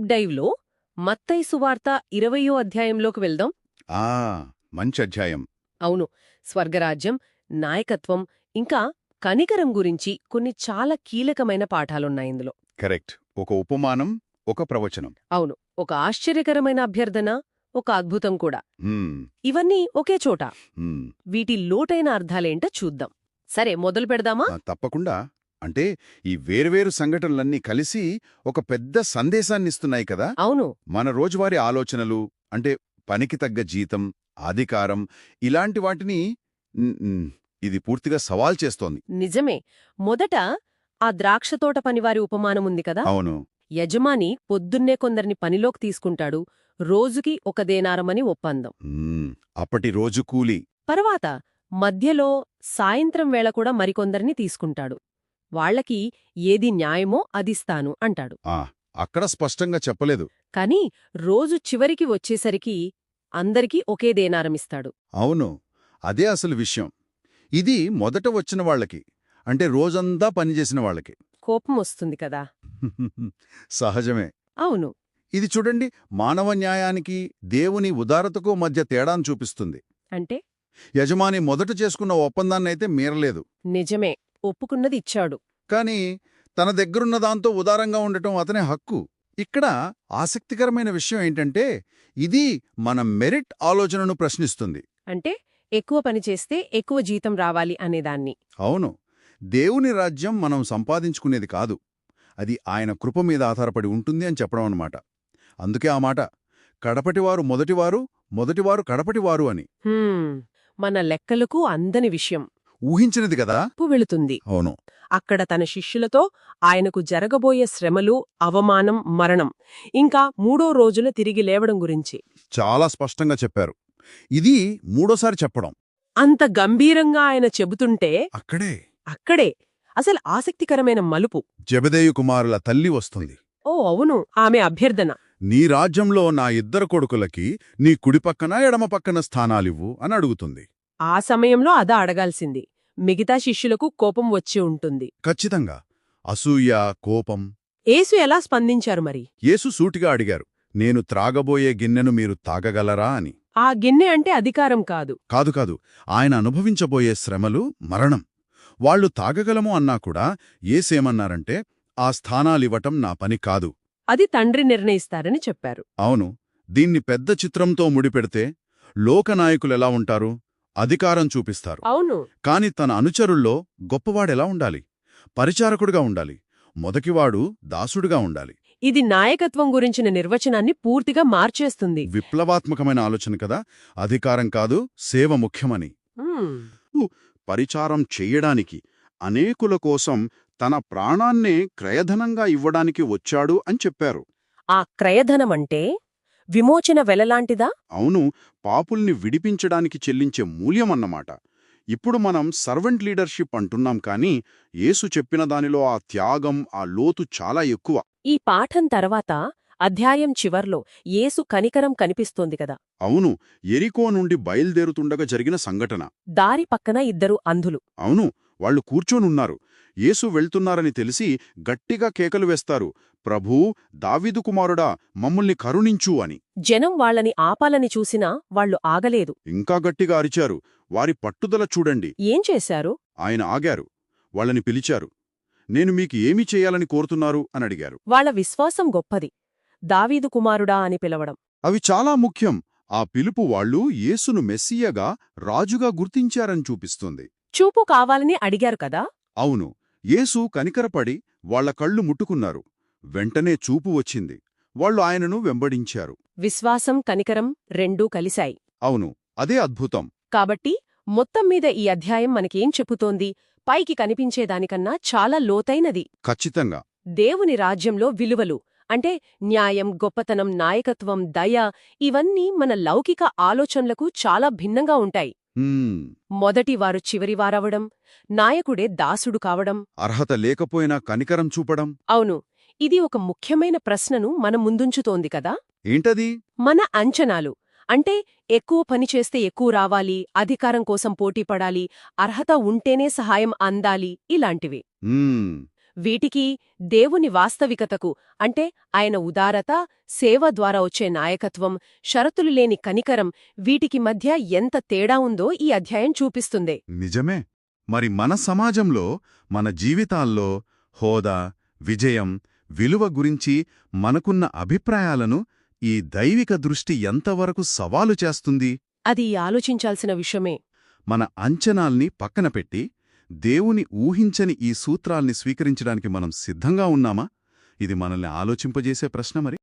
Deep డైవ్లో మత్తయి సువార్త 20వ అధ్యాయంలోకి వెళ్దాం. ఆ మంచి అధ్యాయం. అవును, స్వర్గరాజ్యం, నాయకత్వం, ఇంకా కనికరం గురించి కొన్ని చాలా కీలకమైన పాఠాలున్నాయిందులో. కరెక్ట్. ఒక ఉపమానం, ఒక ప్రవచనం. అవును, ఒక ఆశ్చర్యకరమైన అభ్యర్థన, ఒక అద్భుతం కూడా. హ్మ్, ఇవన్నీ ఒకే చోట. హ్మ్. వీటి లోటైన అర్థాలేంటో చూద్దాం. సరే, మొదలు పెడదామా? తప్పకుండా. అంటే ఈ వేర్వేరు సంఘటనలన్నీ కలిసి ఒక పెద్ద సందేశాన్నిస్తున్నాయి కదా. అవును. మన రోజువారీ ఆలోచనలు, అంటే పనికి తగ్గ జీతం, అధికారం, ఇలాంటి వాటిని ఇది పూర్తిగా సవాల్ చేస్తోంది. నిజమే. మొదట ఆ ద్రాక్షతోట పనివారి ఉపమానముంది కదా. అవును. యజమాని పొద్దున్నే కొందరిని పనిలోకి తీసుకుంటాడు. రోజుకి 1 దేనారమని ఒప్పందం. అప్పటి రోజు కూలి. తర్వాత మధ్యలో సాయంత్రం వేళ కూడా మరికొందరిని తీసుకుంటాడు. వాళ్లకి ఏది న్యాయమో అదిస్తాను అంటాడు. అక్కడ స్పష్టంగా చెప్పలేదు. కాని రోజు చివరికి వచ్చేసరికి అందరికీ ఒకే దేనారమిస్తాడు. అవును, అదే అసలు విషయం. ఇది మొదట వచ్చిన వాళ్ళకి, అంటే రోజంతా పనిచేసిన వాళ్ళకి. కోపం వస్తుంది కదా. సహజమే. అవును. ఇది చూడండి, మానవ న్యాయానికి దేవుని ఉదారతకు మధ్య తేడాను చూపిస్తుంది. అంటే యజమాని మొదట చేసుకున్న ఒప్పందాన్నైతే మీరలేదు. నిజమే, ఒప్పుకున్నది ఇచ్చాడు. కాని తన దగ్గరున్న దాంతో ఉదారంగా ఉండటం అతని హక్కు. ఇక్కడ ఆసక్తికరమైన విషయం ఏంటంటే, ఇది మన మెరిట్ ఆలోచనను ప్రశ్నిస్తుంది. అంటే ఎక్కువ పని చేస్తే ఎక్కువ జీతం రావాలి అనేదాన్ని. అవును, దేవుని రాజ్యం మనం సంపాదించుకునేది కాదు, అది ఆయన కృప మీద ఆధారపడి ఉంటుంది అని చెప్పడం అన్నమాట. అందుకే ఆ మాట, కడపటివారు మొదటివారు, మొదటివారు కడపటివారు అని. మన లెక్కలకు అందని విషయం ఊహించినది కదా. వెళుతుంది. అవును. అక్కడ తన శిష్యులతో ఆయనకు జరగబోయే శ్రమలు, అవమానం, మరణం, ఇంకా 3వ రోజున తిరిగి లేవడం గురించి చాలా స్పష్టంగా చెప్పారు. ఇది మూడోసారి చెప్పడం. అంత గంభీరంగా ఆయన చెబుతుంటే అక్కడే అసలు ఆసక్తికరమైన మలుపు. జెబెదయి కుమారుల తల్లి వస్తుంది. ఓ అవును, ఆమె అభ్యర్థన. నీ రాజ్యంలో నా 2 కొడుకులకి నీ కుడిపక్కన ఎడమ పక్కన స్థానాలివ్వు అని అడుగుతుంది. ఆ సమయంలో అదా అడగాల్సింది. మిగతా శిష్యులకు కోపం వచ్చి ఉంటుంది. ఖచ్చితంగా. అసూయ, కోపం. యేసు ఎలా స్పందించారు మరి? యేసు సూటిగా అడిగారు, నేను త్రాగబోయే గిన్నెను మీరు తాగగలరా అని. ఆ గిన్నె అంటే అధికారం కాదు. కాదు. ఆయన అనుభవించబోయే శ్రమలు, మరణం. వాళ్లు తాగగలము అన్నా కూడా యేసేమన్నారంటే, ఆ స్థానాలివ్వటం నా పని కాదు, అది తండ్రి నిర్ణయిస్తారని చెప్పారు. అవును. దీన్ని పెద్ద చిత్రంతో ముడిపెడితే లోకనాయకులెలా ఉంటారు? అధికారం చూపిస్తారు. అవును. కాని తన అనుచరుల్లో గొప్పవాడెలా ఉండాలి? పరిచారకుడిగా ఉండాలి. మొదటివాడు దాసుడుగా ఉండాలి. ఇది నాయకత్వం గురించిన నిర్వచనాన్ని పూర్తిగా మార్చేస్తుంది. విప్లవాత్మకమైన ఆలోచన కదా. అధికారం కాదు, సేవ ముఖ్యమని. పరిచారం చెయ్యడానికి, అనేకుల కోసం తన ప్రాణాన్నే క్రయధనంగా ఇవ్వడానికి వచ్చాడు అని చెప్పారు. ఆ క్రయధనమంటే విమోచన వెలలాంటిదా? అవును, పాపుల్ని విడిపించడానికి చెల్లించే మూల్యమన్నమాట. ఇప్పుడు మనం సర్వెంట్ లీడర్షిప్ అంటున్నాం, కానీ యేసు చెప్పిన దానిలో ఆ త్యాగం, ఆ లోతు చాలా ఎక్కువ. ఈ పాఠం తర్వాత అధ్యాయం చివర్లో యేసు కనికరం కనిపిస్తోంది కదా. అవును, ఎరికో నుండి బయల్దేరుతుండగా జరిగిన సంఘటన. దారి పక్కన 2 అంధులు. అవును, వాళ్లు కూర్చోనున్నారు. యేసు వెళ్తున్నారని తెలిసి గట్టిగా కేకలు వేస్తారు, ప్రభూ, దావీదు కుమారుడా, మమ్మల్ని కరుణించు అని. జనం వాళ్లని ఆపాలని చూసినా వాళ్లు ఆగలేదు. ఇంకా గట్టిగా అరిచారు. వారి పట్టుదల చూడండి. ఏం చేశారు? ఆయన ఆగారు. వాళ్ళని పిలిచారు. నేను మీకు ఏమి చేయాలని కోరుతున్నారు అని అడిగారు. వాళ్ల విశ్వాసం గొప్పది. దావీదు కుమారుడా అని పిలవడం. అవి చాలా ముఖ్యం. ఆ పిలుపు వాళ్ళు యేసును మెస్సియగా, రాజుగా గుర్తించారని చూపిస్తుంది. చూపు కావాలని అడిగారు కదా. అవును, యేసు కనికరపడి వాళ్ల కళ్ళు ముట్టుకున్నారు. వెంటనే చూపు వచ్చింది. వాళ్ళు ఆయనను వెంబడించారు. విశ్వాసం, కనికరం రెండూ కలిశాయి. అవును, అదే అద్భుతం. కాబట్టి మొత్తం మీద ఈ అధ్యాయం మనకేం చెప్పుతోంది? పైకి కనిపించేదానికన్నా చాలా లోతైనది. ఖచ్చితంగా. దేవుని రాజ్యంలో విలువలు అంటే న్యాయం, గొప్పతనం, నాయకత్వం, దయ, ఇవన్నీ మన లౌకిక ఆలోచనలకు చాలా భిన్నంగా ఉంటాయి. మొదటివారు చివరివారవడం, నాయకుడే దాసుడు కావడం, అర్హత లేకపోయినా కనికరం చూపడం. అవును, ఇది ఒక ముఖ్యమైన ప్రశ్నను మన ముందుంచుతోంది కదా. ఏంటది? మన అంచనాలు. అంటే ఎక్కువ పనిచేస్తే ఎక్కువ రావాలి, అధికారం కోసం పోటీపడాలి, అర్హత ఉంటేనే సహాయం అందాలి, ఇలాంటివి. వీటికి దేవుని వాస్తవికతకు అంటే ఆయన ఉదారత, సేవ ద్వారా వచ్చే నాయకత్వం, షరతులు లేని కనికరం వీటికి మధ్య ఎంత తేడా ఉందో ఈ అధ్యాయం చూపిస్తుంది. నిజమే. మరి మన సమాజంలో, మన జీవితాల్లో హోదా, విజయం, విలువ గురించి మనకున్న అభిప్రాయాలను ఈ దైవిక దృష్టి ఎంతవరకు సవాలు చేస్తుంది? అది ఆలోచించాల్సిన విషయమే. మన అంచనాల్ని పక్కన పెట్టి, దేవుని ఊహించని ఈ సూత్రాల్ని స్వీకరించడానికి మనం సిద్ధంగా ఉన్నామా? ఇది మనల్ని ఆలోచింపజేసే ప్రశ్న మరి.